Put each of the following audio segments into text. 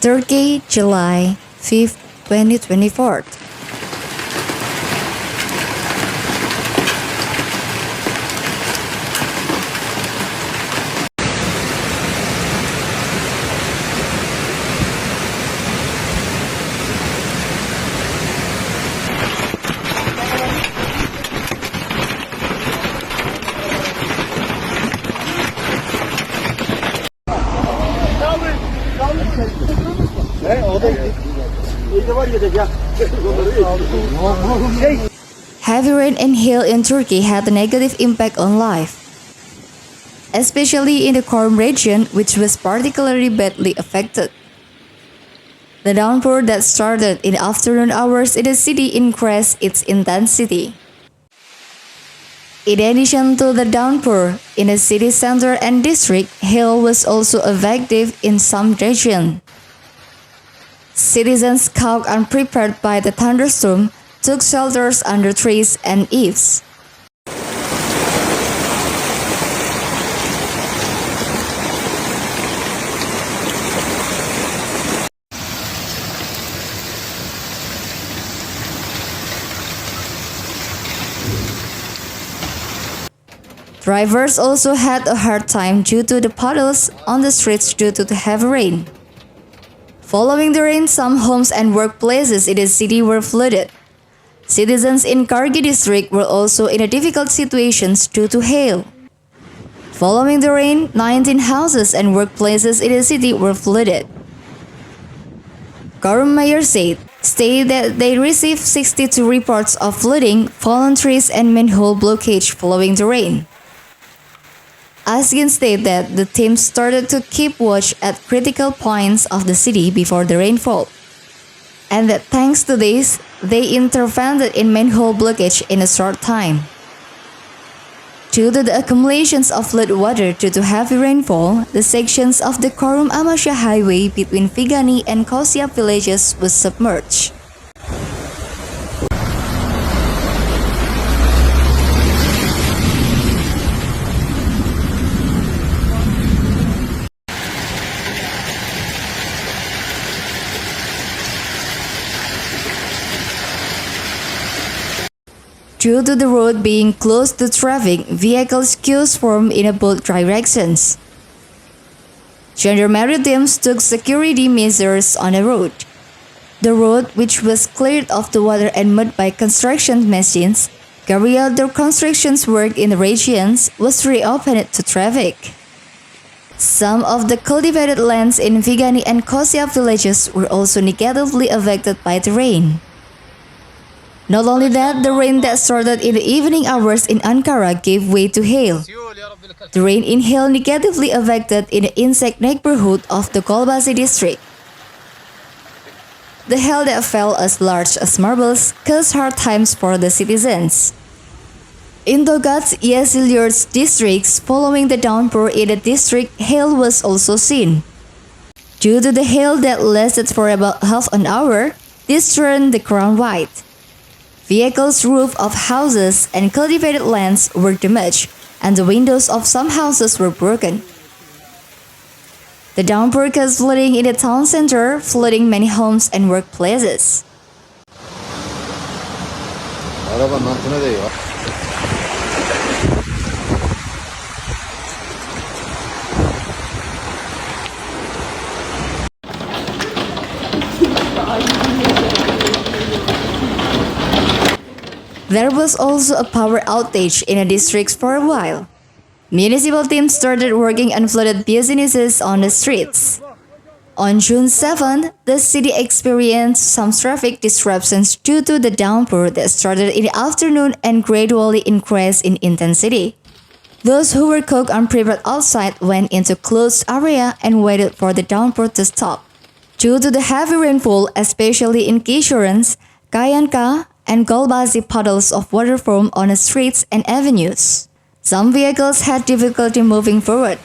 Turkey, July 5, 2024. Heavy rain and hail in Turkey had a negative impact on life, especially in the Çorum region, which was particularly badly affected. The downpour that started in the afternoon hours in the city increased its intensity. In addition to the downpour, in the city center and district, hail was also effective in some regions. Citizens caught unprepared by the thunderstorm took shelters under trees and eaves. Drivers also had a hard time due to the puddles on the streets due to the heavy rain. Following the rain, some homes and workplaces in the city were flooded. Citizens in Kargi district were also in a difficult situations due to hail. Following the rain, 19 houses and workplaces in the city were flooded. Çorum mayor stated that they received 62 reports of flooding, fallen trees and manhole blockage following the rain. Askin stated that the team started to keep watch at critical points of the city before the rainfall, and that thanks to this, they intervened in manhole blockage in a short time. Due to the accumulations of flood water due to heavy rainfall, the sections of the Çorum-Amasya highway between Vigani and Kosyap villages was submerged. Due to the road being closed to traffic, vehicles queues formed in both directions. Gendarmerie teams took security measures on the road. The road, which was cleared of the water and mud by construction machines, carried out their constructions work in the regions, was reopened to traffic. Some of the cultivated lands in Vigani and Kosyap villages were also negatively affected by the rain. Not only that, the rain that started in the evening hours in Ankara gave way to hail. The rain and hail negatively affected in the insect neighborhood of the Golbasi district. The hail that fell as large as marbles caused hard times for the citizens. In Tokat, Yeşilyurt districts, following the downpour in the district, hail was also seen. Due to the hail that lasted for about half an hour, this turned the ground white. Vehicles, roofs of houses, and cultivated lands were damaged, and the windows of some houses were broken. The downpour caused flooding in the town center, flooding many homes and workplaces. There was also a power outage in the districts for a while. Municipal teams started working on flooded businesses on the streets. On June 7, the city experienced some traffic disruptions due to the downpour that started in the afternoon and gradually increased in intensity. Those who were caught unprepared outside went into closed area and waited for the downpour to stop. Due to the heavy rainfall, especially in Kishorans, Kayanka, and Golbasi, puddles of water formed on the streets and avenues. Some vehicles had difficulty moving forward.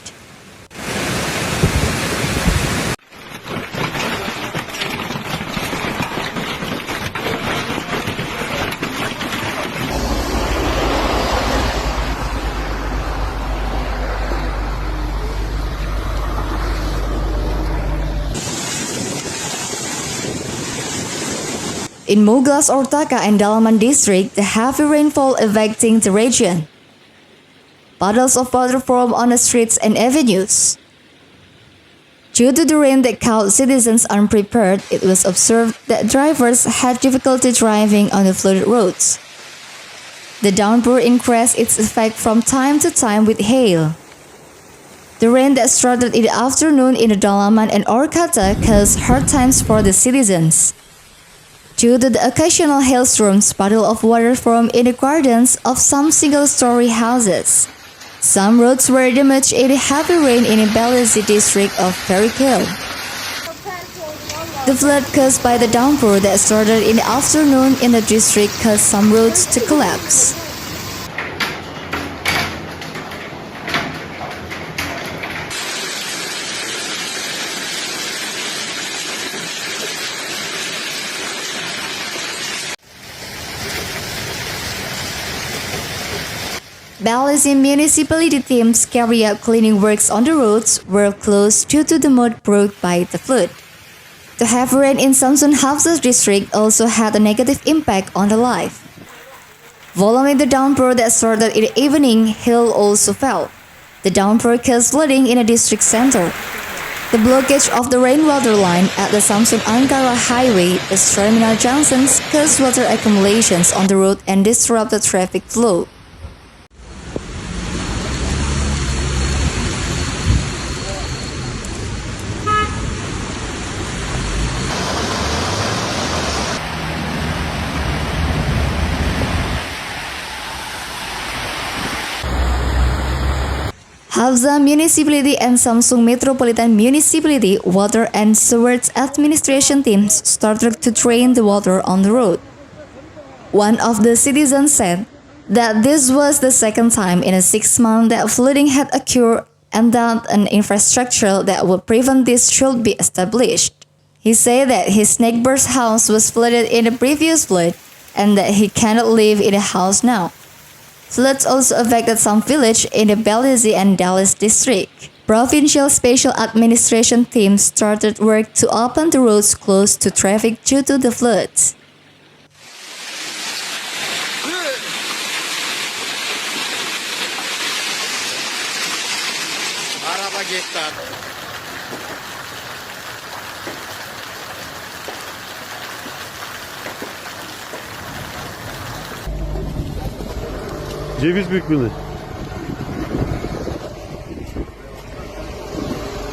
In Muglas Ortaka and Dalaman district, the heavy rainfall affecting the region. Puddles of water form on the streets and avenues. Due to the rain that caught citizens unprepared, it was observed that drivers had difficulty driving on the flooded roads. The downpour increased its effect from time to time with hail. The rain that started in the afternoon in the Dalaman and Orkata caused hard times for the citizens. Due to the occasional hailstorms, puddles of water formed in the gardens of some single-story houses. Some roads were damaged in the heavy rain in the Belezi district of Perikil. The flood caused by the downpour that started in the afternoon in the district caused some roads to collapse. Belezi municipality teams carry out cleaning works on the roads were closed due to the mud brought by the flood. The heavy rain in Samsun Hafsa district also had a negative impact on the life. Following the downpour that started in the evening, hail also fell. The downpour caused flooding in the district center. The blockage of the rainwater line at the Samsun Ankara highway, its terminal junctions, caused water accumulations on the road and disrupted traffic flow. Hafsa Municipality and Samsung Metropolitan Municipality Water and Sewage Administration teams started to drain the water on the road. One of the citizens said that this was the second time in a 6 months that flooding had occurred and that an infrastructure that would prevent this should be established. He said that his neighbor's house was flooded in the previous flood and that he cannot live in the house now. Floods also affected some villages in the Belezi and Dallas district. Provincial Special Administration teams started work to open the roads closed to traffic due to the floods. Ceviz büyüklüğünde.